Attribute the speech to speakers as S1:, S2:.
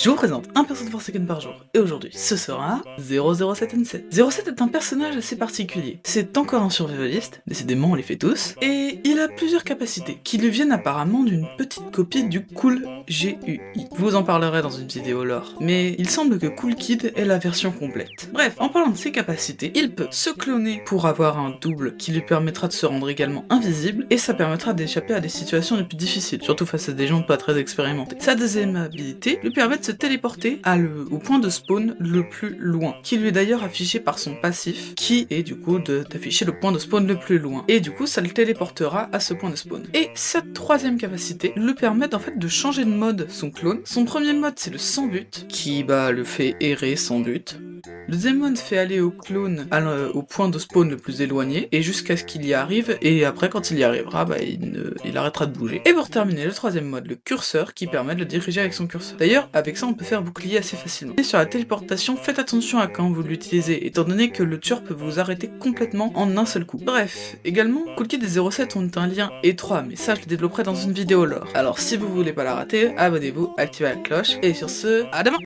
S1: Je vous présente un perso de Forsaken par jour, et aujourd'hui ce sera 007N7. 07 est un personnage assez particulier. C'est encore un survivaliste, décidément on les fait tous, et il a plusieurs capacités, qui lui viennent apparemment d'une petite copie du Cool GUI. Je vous en parlerai dans une vidéo lore, mais il semble que Cool Kid est la version complète. Bref, en parlant de ses capacités, il peut se cloner pour avoir un double qui lui permettra de se rendre également invisible, et ça permettra d'échapper à des situations les plus difficiles, surtout face à des gens pas très expérimentés. Sa deuxième habilité lui permet de se téléporter au point de spawn le plus loin, qui lui est d'ailleurs affiché par son passif, qui est du coup d'afficher le point de spawn le plus loin. Et du coup, ça le téléportera à ce point de spawn. Et cette troisième capacité lui permet en fait de changer de mode son clone. Son premier mode, c'est le sans but, qui le fait errer sans but. Le deuxième mode fait aller au clone au point de spawn le plus éloigné, et jusqu'à ce qu'il y arrive, et après quand il y arrivera, il arrêtera de bouger. Et pour terminer, le troisième mode, le curseur, qui permet de le diriger avec son curseur. D'ailleurs, avec ça on peut faire bouclier assez facilement. Et sur la téléportation, faites attention à quand vous l'utilisez, étant donné que le tueur peut vous arrêter complètement en un seul coup. Bref, également, Cool Kid et 07 ont un lien étroit, mais ça je le développerai dans une vidéo lore. Alors si vous voulez pas la rater, abonnez-vous, activez la cloche, et sur ce, à demain!